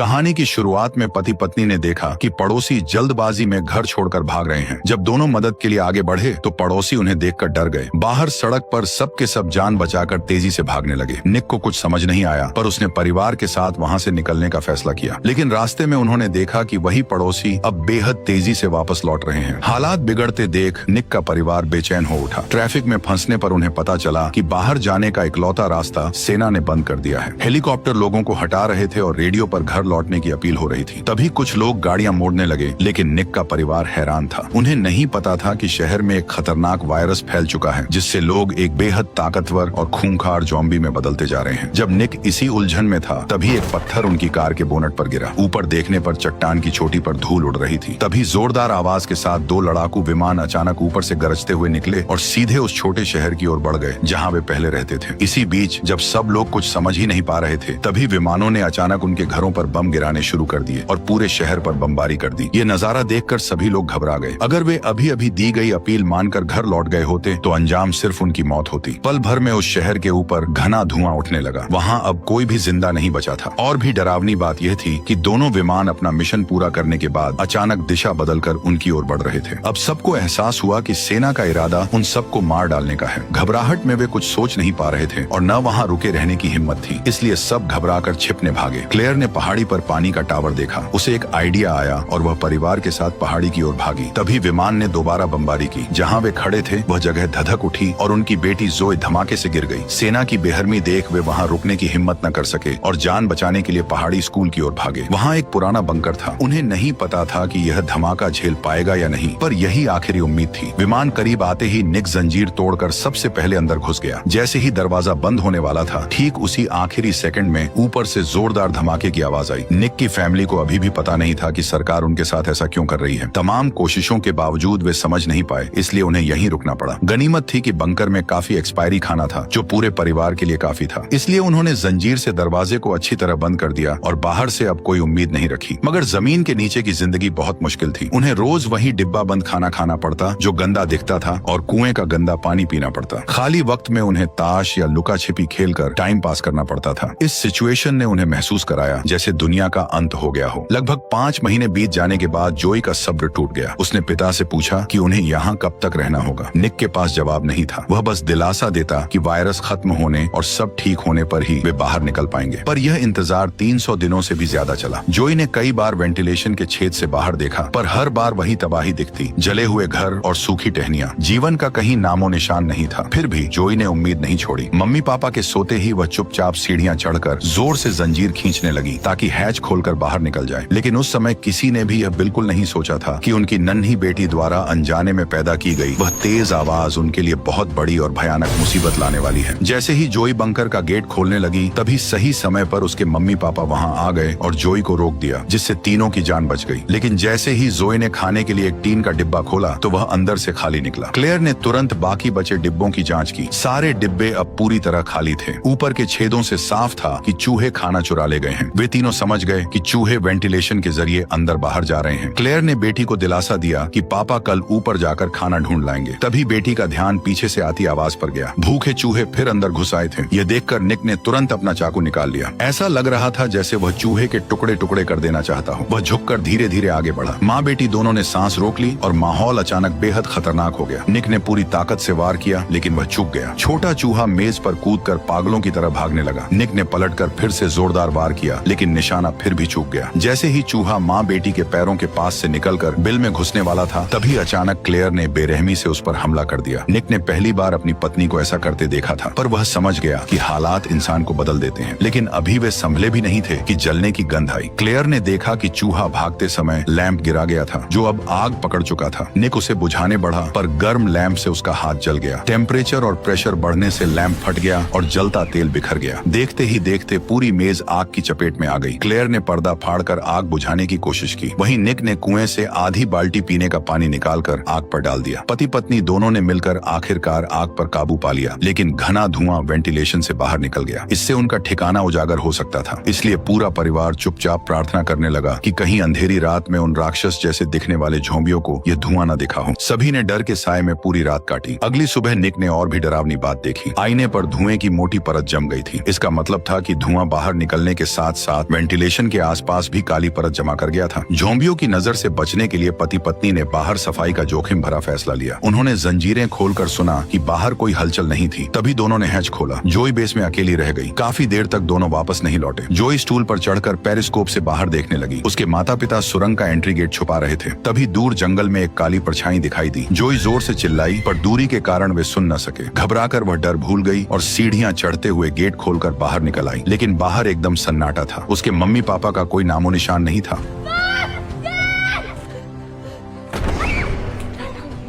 कहानी की शुरुआत में पति पत्नी ने देखा कि पड़ोसी जल्दबाजी में घर छोड़कर भाग रहे हैं। जब दोनों मदद के लिए आगे बढ़े तो पड़ोसी उन्हें देखकर डर गए। बाहर सड़क पर सब के सब जान बचाकर तेजी से भागने लगे। निक को कुछ समझ नहीं आया, पर उसने परिवार के साथ वहां से निकलने का फैसला किया। लेकिन रास्ते में उन्होंने देखा कि वही पड़ोसी अब बेहद तेजी से वापस लौट रहे हैं। हालात बिगड़ते देख निक का परिवार बेचैन हो उठा। ट्रैफिक में फंसने पर उन्हें पता चला कि बाहर जाने का इकलौता रास्ता सेना ने बंद कर दिया है। हेलीकॉप्टर लोगों को हटा रहे थे और रेडियो पर घर लौटने की अपील हो रही थी। तभी कुछ लोग गाड़ियां मोड़ने लगे, लेकिन निक का परिवार हैरान था। उन्हें नहीं पता था कि शहर में एक खतरनाक वायरस फैल चुका है, जिससे लोग एक बेहद ताकतवर और खूंखार ज़ॉम्बी में बदलते जा रहे हैं। जब निक इसी उलझन में था, तभी एक पत्थर उनकी कार के बोनट पर गिरा। ऊपर देखने पर चट्टान की चोटी पर धूल उड़ रही थी। तभी जोरदार आवाज के साथ दो लड़ाकू विमान अचानक ऊपर से गरजते हुए निकले और सीधे उस छोटे शहर की ओर बढ़ गए जहाँ वे पहले रहते थे। इसी बीच जब सब लोग कुछ समझ ही नहीं पा रहे थे, तभी विमानों ने अचानक उनके घरों पर बम गिराने शुरू कर दिए और पूरे शहर पर बमबारी कर दी। ये नजारा देखकर सभी लोग घबरा गए। अगर वे अभी अभी दी गई अपील मानकर घर लौट गए होते तो अंजाम सिर्फ उनकी मौत होती। पल भर में उस शहर के ऊपर घना धुआं उठने लगा। वहाँ अब कोई भी जिंदा नहीं बचा था। और भी डरावनी बात यह थी कि दोनों विमान अपना मिशन पूरा करने के बाद अचानक दिशा बदलकर उनकी ओर बढ़ रहे थे। अब सबको एहसास हुआ कि सेना का इरादा उन सबको मार डालने का है। घबराहट में वे कुछ सोच नहीं पा रहे थे और न वहाँ रुके रहने की हिम्मत थी, इसलिए सब घबराकर छिपने भागे। क्लेयर ने पहाड़ी पर पानी का टावर देखा। उसे एक आइडिया आया और वह परिवार के साथ पहाड़ी की ओर भागी। तभी विमान ने दोबारा बमबारी की। जहाँ वे खड़े थे वह जगह धधक उठी और उनकी बेटी जोए धमाके से गिर गई। सेना की बेहरमी देख वे वहाँ रुकने की हिम्मत न कर सके और जान बचाने के लिए पहाड़ी स्कूल की ओर भागे। वहाँ एक पुराना बंकर था। उन्हें नहीं पता था कि यह धमाका झेल पाएगा या नहीं, पर यही आखिरी उम्मीद थी। विमान करीब आते ही निक जंजीर तोड़कर सबसे पहले अंदर घुस गया। जैसे ही दरवाजा बंद होने वाला था, ठीक उसी आखिरी सेकंड में ऊपर से जोरदार धमाके की आवाज आई। निक की फैमिली को अभी भी पता नहीं था कि सरकार उनके साथ ऐसा क्यों कर रही है। तमाम कोशिशों के बावजूद वे समझ नहीं पाए, इसलिए उन्हें यहीं रुकना पड़ा। गनीमत थी कि बंकर में काफी एक्सपायरी खाना था, जो पूरे परिवार के लिए काफी था। इसलिए उन्होंने जंजीर से दरवाजे को अच्छी तरह बंद कर दिया और बाहर से अब कोई उम्मीद नहीं रखी। मगर जमीन के नीचे की जिंदगी बहुत मुश्किल थी। उन्हें रोज वही डिब्बा बंद खाना खाना पड़ता, जो गंदा दिखता था, और कुएं का गंदा पानी पीना पड़ता। खाली वक्त में उन्हें ताश या लुका छिपी खेलकर टाइम पास करना पड़ता था। इस सिचुएशन ने उन्हें महसूस कराया जैसे दुनिया का अंत हो गया हो। लगभग 5 महीने बीत जाने के बाद जोई का सब्र टूट गया। उसने पिता से पूछा कि उन्हें यहाँ कब तक रहना होगा। निक के पास जवाब नहीं था। वह बस दिलासा देता कि वायरस खत्म होने और सब ठीक होने पर ही वे बाहर निकल पाएंगे। पर यह इंतजार 300 दिनों से भी ज्यादा चला। जोई ने कई बार वेंटिलेशन के छेद से बाहर देखा, पर हर बार वही तबाही दिखती, जले हुए घर और सूखी टहनियां। जीवन का कहीं नामो निशान नहीं था। फिर भी जोई ने उम्मीद नहीं छोड़ी। मम्मी पापा के सोते ही वह चुपचाप सीढ़ियां चढ़कर जोर से जंजीर खींचने लगी ताकि हैच खोलकर बाहर निकल जाए। लेकिन उस समय किसी ने भी यह बिल्कुल नहीं सोचा था कि उनकी नन्ही बेटी द्वारा अनजाने में पैदा की गई वह तेज आवाज उनके लिए बहुत बड़ी और भयानक मुसीबत लाने वाली है। जैसे ही जोई बंकर का गेट खोलने लगी, तभी सही समय पर उसके मम्मी पापा वहाँ आ गए और जोई को रोक दिया, जिससे तीनों की जान बच गई। लेकिन जैसे ही जोई ने खाने के लिए एक टीन का डिब्बा खोला तो वह अंदर से खाली निकला। क्लेयर ने तुरंत बाकी बचे डिब्बों की जांच की। सारे डिब्बे अब पूरी तरह खाली थे। ऊपर के छेदों से साफ था कि चूहे खाना चुरा ले गए हैं। वे तीनों समझ गए कि चूहे वेंटिलेशन के जरिए अंदर बाहर जा रहे हैं। क्लेयर ने बेटी को दिलासा दिया कि पापा कल ऊपर जाकर खाना ढूंढ लाएंगे। तभी बेटी का ध्यान पीछे से आती आवाज पर गया। भूखे चूहे फिर अंदर घुस आए थे। यह देखकर निक ने तुरंत अपना चाकू निकाल लिया। ऐसा लग रहा था जैसे वह चूहे के टुकड़े टुकड़े कर देना चाहता हो। वह झुककर धीरे धीरे आगे बढ़ा। माँ बेटी दोनों ने सांस रोक ली और माहौल अचानक बेहद खतरनाक हो गया। निक ने पूरी ताकत से वार किया, लेकिन वह चूक गया। छोटा चूहा मेज पर कूदकर पागलों की तरह भागने लगा। निक ने पलटकर फिर से जोरदार वार किया, लेकिन निशाना फिर भी चूक गया। जैसे ही चूहा माँ बेटी के पैरों के पास से निकलकर बिल में घुसने वाला था, तभी अचानक क्लेयर ने बेरहमी से उस पर हमला कर दिया। निक ने पहली बार अपनी पत्नी को ऐसा करते देखा था, पर वह समझ गया कि हालात इंसान को बदल देते हैं। लेकिन अभी वे संभले भी नहीं थे कि जलने की गंध आई। क्लेयर ने देखा कि चूहा भागते समय लैंप गिरा गया था, जो अब आग पकड़ चुका था। निक उसे बुझाने बढ़ा, पर गर्म लैंप से उसका हाथ जल गया। टेम्परेचर और प्रेशर बढ़ने से लैंप फट गया और जलता तेल बिखर गया। देखते ही देखते पूरी मेज आग की चपेट में आ गई। क्लेयर ने पर्दा फाड़कर आग बुझाने की कोशिश की। वहीं निक ने कुएं से आधी बाल्टी पीने का पानी निकालकर आग पर डाल दिया। पति पत्नी दोनों ने मिलकर आखिरकार आग पर काबू पा लिया, लेकिन घना धुआं वेंटिलेशन से बाहर निकल गया। इससे उनका ठिकाना उजागर हो सकता था। इसलिए पूरा परिवार चुपचाप प्रार्थना करने लगा कि कहीं अंधेरी रात में उन राक्षस जैसे दिखने वाले झोंबियों को यह धुआं न दिखा हो। सभी ने डर के साए में पूरी रात काटी। अगली सुबह निक ने और भी डरावनी बात देखी। आईने पर धुएं की मोटी परत जम गई थी। इसका मतलब था कि धुआं बाहर निकलने के साथ साथ वेंटिलेशन के आसपास भी काली परत जमा कर गया था। ज़ॉम्बियों की नजर से बचने के लिए पति पत्नी ने बाहर सफाई का जोखिम भरा फैसला लिया। उन्होंने जंजीरें खोलकर सुना कि बाहर कोई हलचल नहीं थी। तभी दोनों ने हैच खोला। जोई बेस में अकेली रह गई। काफी देर तक दोनों वापस नहीं लौटे। जोई स्टूल पर चढ़कर पेरिस्कोप से बाहर देखने लगी। उसके माता पिता सुरंग का एंट्री गेट छुपा रहे थे। तभी दूर जंगल में एक काली परछाई दिखाई दी। जोई जोर से चिल्लाई, पर दूरी के कारण वे सुन न सके। घबराकर वह डर भूल गई और सीढ़ियां चढ़ते हुए गेट खोलकर बाहर निकल आई। लेकिन बाहर एकदम सन्नाटा था। उसके मम्मी पापा का कोई नामो निशान नहीं था।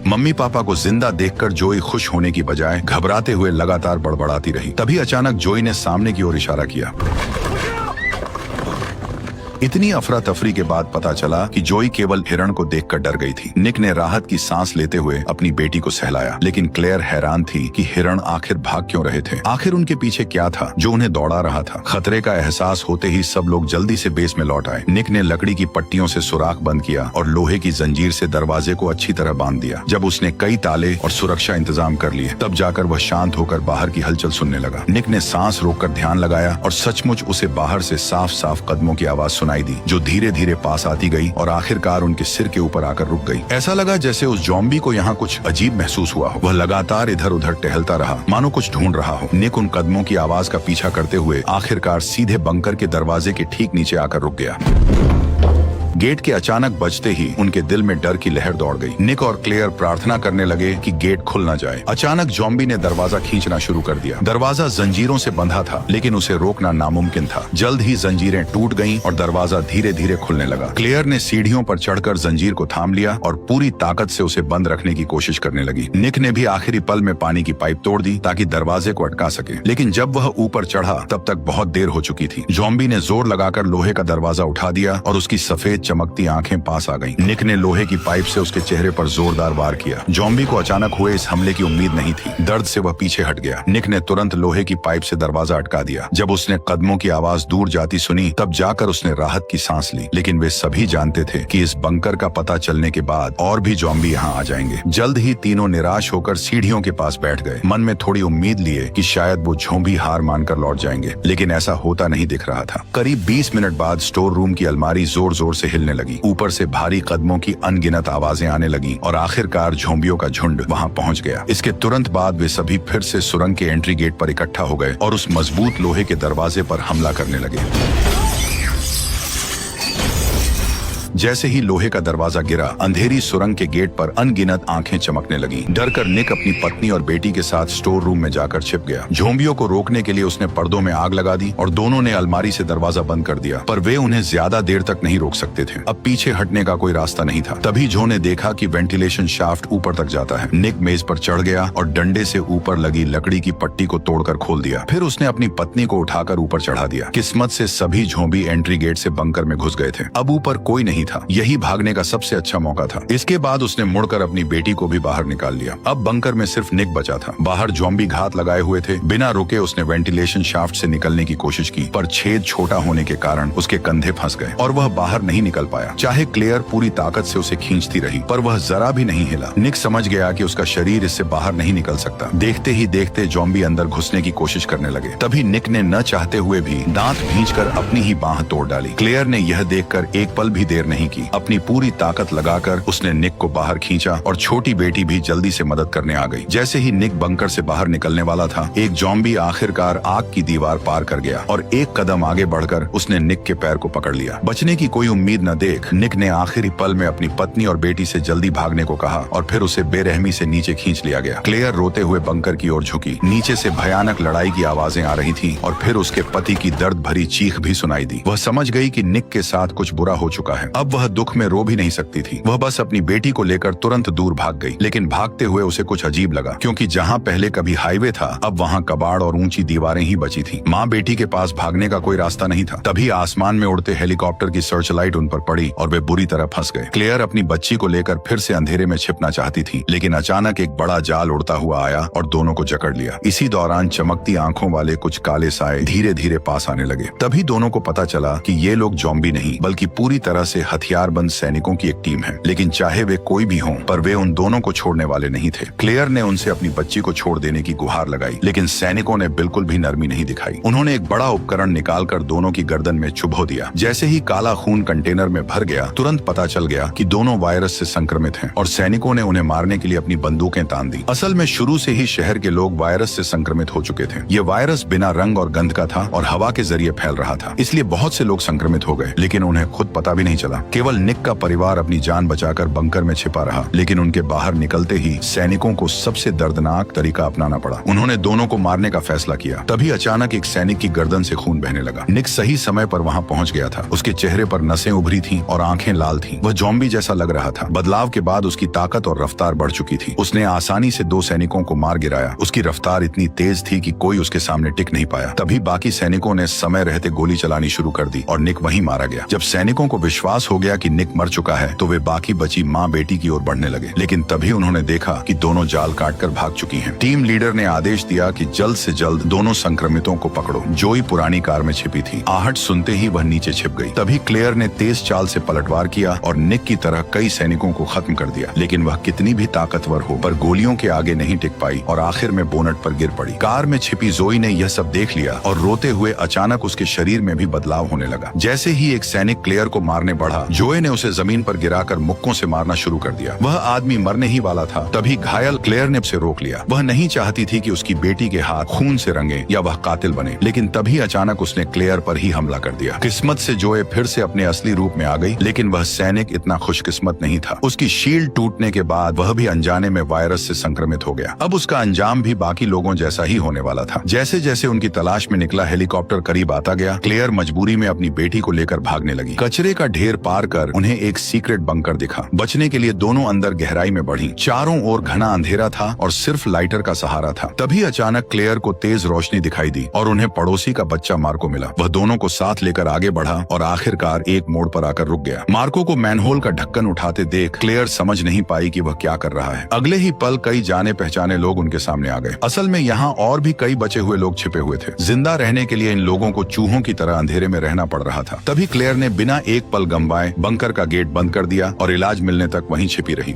मम्मी पापा को जिंदा देखकर जोई खुश होने की बजाय घबराते हुए लगातार बड़बड़ाती रही। तभी अचानक जोई ने सामने की ओर इशारा किया। इतनी अफरा तफरी के बाद पता चला कि जोई केवल हिरण को देखकर डर गई थी। निक ने राहत की सांस लेते हुए अपनी बेटी को सहलाया, लेकिन क्लेयर हैरान थी कि हिरण आखिर भाग क्यों रहे थे। आखिर उनके पीछे क्या था जो उन्हें दौड़ा रहा था। खतरे का एहसास होते ही सब लोग जल्दी से बेस में लौट आए। निक ने लकड़ी की पट्टियों से सुराख बंद किया और लोहे की जंजीर से दरवाजे को अच्छी तरह बांध दिया। जब उसने कई ताले और सुरक्षा इंतजाम कर लिए, तब जाकर वह शांत होकर बाहर की हलचल सुनने लगा। निक ने सांस रोककर ध्यान लगाया और सचमुच उसे बाहर से साफ साफ कदमों की आवाज सुनाई दी, जो धीरे धीरे पास आती गई और आखिरकार उनके सिर के ऊपर आकर रुक गई। ऐसा लगा जैसे उस ज़ॉम्बी को यहाँ कुछ अजीब महसूस हुआ हो। वह लगातार इधर उधर टहलता रहा, मानो कुछ ढूंढ रहा हो। निक उन कदमों की आवाज का पीछा करते हुए आखिरकार सीधे बंकर के दरवाजे के ठीक नीचे आकर रुक गया। गेट के अचानक बजते ही उनके दिल में डर की लहर दौड़ गई। निक और क्लेयर प्रार्थना करने लगे कि गेट खुल न जाए। अचानक ज़ॉम्बी ने दरवाजा खींचना शुरू कर दिया। दरवाजा जंजीरों से बंधा था, लेकिन उसे रोकना नामुमकिन था। जल्द ही जंजीरें टूट गईं और दरवाजा धीरे धीरे खुलने लगा। क्लेयर ने सीढ़ियों पर चढ़कर जंजीर को थाम लिया और पूरी ताकत से उसे बंद रखने की कोशिश करने लगी। निक ने भी आखिरी पल में पानी की पाइप तोड़ दी ताकि दरवाजे को अटका सके, लेकिन जब वह ऊपर चढ़ा तब तक बहुत देर हो चुकी थी। ज़ॉम्बी ने जोर लगाकर लोहे का दरवाजा उठा दिया और उसकी सफेद चमकती आंखें पास आ गईं। निक ने लोहे की पाइप से उसके चेहरे पर जोरदार वार किया। ज़ॉम्बी को अचानक हुए इस हमले की उम्मीद नहीं थी। दर्द से वह पीछे हट गया। निक ने तुरंत लोहे की पाइप से दरवाजा अटका दिया। जब उसने कदमों की आवाज दूर जाती सुनी, तब जाकर उसने राहत की सांस ली। लेकिन वे सभी जानते थे कि इस बंकर का पता चलने के बाद और भी ज़ॉम्बी यहाँ आ जाएंगे। जल्द ही तीनों निराश होकर सीढ़ियों के पास बैठ गए, मन में थोड़ी उम्मीद लिए कि शायद वो ज़ॉम्बी हार मानकर लौट जाएंगे, लेकिन ऐसा होता नहीं दिख रहा था। करीब 20 मिनट बाद स्टोर रूम की अलमारी जोर जोर से हिलने लगी। ऊपर से भारी कदमों की अनगिनत आवाजें आने लगी और आखिरकार ज़ॉम्बियों का झुंड वहां पहुंच गया। इसके तुरंत बाद वे सभी फिर से सुरंग के एंट्री गेट पर इकट्ठा हो गए और उस मजबूत लोहे के दरवाजे पर हमला करने लगे। जैसे ही लोहे का दरवाजा गिरा, अंधेरी सुरंग के गेट पर अनगिनत आंखें चमकने लगी। डरकर निक अपनी पत्नी और बेटी के साथ स्टोर रूम में जाकर छिप गया। ज़ॉम्बियों को रोकने के लिए उसने पर्दों में आग लगा दी और दोनों ने अलमारी से दरवाजा बंद कर दिया, पर वे उन्हें ज्यादा देर तक नहीं रोक सकते थे। अब पीछे हटने का कोई रास्ता नहीं था। तभी जो ने देखा कि वेंटिलेशन शाफ्ट ऊपर तक जाता है। निक मेज पर चढ़ गया और डंडे से ऊपर लगी लकड़ी की पट्टी को तोड़कर खोल दिया। फिर उसने अपनी पत्नी को उठाकर ऊपर चढ़ा दिया। किस्मत से सभी ज़ॉम्बी एंट्री गेट से बंकर में घुस गए थे। अब ऊपर कोई नहीं था। यही भागने का सबसे अच्छा मौका था। इसके बाद उसने मुड़कर अपनी बेटी को भी बाहर निकाल लिया। अब बंकर में सिर्फ निक बचा था। बाहर ज़ॉम्बी घात लगाए हुए थे। बिना रुके उसने वेंटिलेशन शाफ्ट से निकलने की कोशिश की, पर छेद छोटा होने के कारण उसके कंधे फंस गए और वह बाहर नहीं निकल पाया। चाहे क्लेयर पूरी ताकत से उसे खींचती रही, पर वह जरा भी नहीं हिला। निक समझ गया कि उसका शरीर इससे बाहर नहीं निकल सकता। देखते ही देखते ज़ॉम्बी अंदर घुसने की कोशिश करने लगे। तभी निक ने न चाहते हुए भी दांत भींचकर अपनी ही बांह तोड़ डाली। क्लेयर ने यह देखकर एक पल भी देर नहीं की। अपनी पूरी ताकत लगाकर उसने निक को बाहर खींचा और छोटी बेटी भी जल्दी से मदद करने आ गई। जैसे ही निक बंकर से बाहर निकलने वाला था, एक ज़ॉम्बी आखिरकार आग की दीवार पार कर गया और एक कदम आगे बढ़कर उसने निक के पैर को पकड़ लिया। बचने की कोई उम्मीद न देख निक ने आखिरी पल में अपनी पत्नी और बेटी से जल्दी भागने को कहा और फिर उसे बेरहमी से नीचे खींच लिया गया। क्लेयर रोते हुए बंकर की ओर झुकी। नीचे से भयानक लड़ाई की आवाजें आ रही थी और फिर उसके पति की दर्द भरी चीख भी सुनाई दी। वह समझ गई कि निक के साथ कुछ बुरा हो चुका है। अब वह दुख में रो भी नहीं सकती थी। वह बस अपनी बेटी को लेकर तुरंत दूर भाग गई। लेकिन भागते हुए उसे कुछ अजीब लगा, क्योंकि जहाँ पहले कभी हाईवे था, अब वहाँ कबाड़ और ऊंची दीवारें ही बची थी। माँ बेटी के पास भागने का कोई रास्ता नहीं था। तभी आसमान में उड़ते हेलीकॉप्टर की सर्च लाइट उन पर पड़ी और वे बुरी तरह फंस गए। क्लेयर अपनी बच्ची को लेकर फिर से अंधेरे में छिपना चाहती थी, लेकिन अचानक एक बड़ा जाल उड़ता हुआ आया और दोनों को जकड़ लिया। इसी दौरान चमकती आंखों वाले कुछ काले साए धीरे धीरे पास आने लगे। तभी दोनों को पता चला कि ये लोग ज़ॉम्बी नहीं, बल्कि पूरी तरह से हथियारबंद सैनिकों की एक टीम है, लेकिन चाहे वे कोई भी हों, पर वे उन दोनों को छोड़ने वाले नहीं थे। क्लेयर ने उनसे अपनी बच्ची को छोड़ देने की गुहार लगाई, लेकिन सैनिकों ने बिल्कुल भी नरमी नहीं दिखाई। उन्होंने एक बड़ा उपकरण निकालकर दोनों की गर्दन में चुभो दिया। जैसे ही काला खून कंटेनर में भर गया, तुरंत पता चल गया कि दोनों वायरस से संक्रमित हैं और सैनिकों ने उन्हें मारने के लिए अपनी बंदूकें तान दी। असल में शुरू से ही शहर के लोग वायरस से संक्रमित हो चुके थे। ये वायरस बिना रंग और गंध का था और हवा के जरिए फैल रहा था, इसलिए बहुत से लोग संक्रमित हो गए, लेकिन उन्हें खुद पता भी नहीं चला। केवल निक का परिवार अपनी जान बचाकर बंकर में छिपा रहा, लेकिन उनके बाहर निकलते ही सैनिकों को सबसे दर्दनाक तरीका अपनाना पड़ा। उन्होंने दोनों को मारने का फैसला किया। तभी अचानक एक सैनिक की गर्दन से खून बहने लगा। निक सही समय पर वहां पहुंच गया था। उसके चेहरे पर नसें उभरी थीं और आंखें लाल थीं। वह ज़ॉम्बी जैसा लग रहा था। बदलाव के बाद उसकी ताकत और रफ्तार बढ़ चुकी थी। उसने आसानी से 2 सैनिकों को मार गिराया। उसकी रफ्तार इतनी तेज थी कि कोई उसके सामने टिक नहीं पाया। तभी बाकी सैनिकों ने समय रहते गोली चलानी शुरू कर दी और निक वहीं मारा गया। जब सैनिकों को विश्वास हो गया कि निक मर चुका है, तो वे बाकी बची माँ बेटी की ओर बढ़ने लगे, लेकिन तभी उन्होंने देखा कि दोनों जाल काटकर भाग चुकी हैं। टीम लीडर ने आदेश दिया कि जल्द से जल्द दोनों संक्रमितों को पकड़ो। जोई पुरानी कार में छिपी थी। आहट सुनते ही वह नीचे छिप गई। तभी क्लेयर ने तेज चाल से पलटवार किया और निक की तरह कई सैनिकों को खत्म कर दिया, लेकिन वह कितनी भी ताकतवर हो, पर गोलियों के आगे नहीं टिक पाई और आखिर में बोनट पर गिर पड़ी। कार में छिपी जोई ने यह सब देख लिया और रोते हुए अचानक उसके शरीर में भी बदलाव होने लगा। जैसे ही एक सैनिक क्लेयर को मारने बढ़ा, जोए ने उसे जमीन पर गिराकर मुक्कों से मारना शुरू कर दिया। वह आदमी मरने ही वाला था। तभी घायल क्लेयर ने उसे रोक लिया। वह नहीं चाहती थी कि उसकी बेटी के हाथ खून से रंगे या वह कातिल बने, लेकिन तभी अचानक उसने क्लेयर पर ही हमला कर दिया। किस्मत से जोए फिर से अपने असली रूप में आ गई, लेकिन वह सैनिक इतना खुशकिस्मत नहीं था। उसकी शील्ड टूटने के बाद वह भी अनजाने में वायरस से संक्रमित हो गया। अब उसका अंजाम भी बाकी लोगों जैसा ही होने वाला था। जैसे जैसे उनकी तलाश में निकला हेलीकॉप्टर करीब आता गया, क्लेयर मजबूरी में अपनी बेटी को लेकर भागने लगी। कचरे का ढेर पार कर उन्हें एक सीक्रेट बंकर दिखा। बचने के लिए दोनों अंदर गहराई में बढ़ी। चारों ओर घना अंधेरा था और सिर्फ लाइटर का सहारा था। तभी अचानक क्लेयर को तेज रोशनी दिखाई दी और उन्हें पड़ोसी का बच्चा मार्को मिला। वह दोनों को साथ लेकर आगे बढ़ा और आखिरकार एक मोड़ पर आकर रुक गया। मार्को को मैनहोल का ढक्कन उठाते देख क्लेयर समझ नहीं पाई कि वह क्या कर रहा है। अगले ही पल कई जाने पहचाने लोग उनके सामने आ गए। असल में यहाँ और भी कई बचे हुए लोग छिपे हुए थे। जिंदा रहने के लिए इन लोगों को चूहों की तरह अंधेरे में रहना पड़ रहा था। तभी क्लेयर ने बिना एक पल गंवाए बंकर का गेट बंद कर दिया और इलाज मिलने तक वहीं छिपी रही।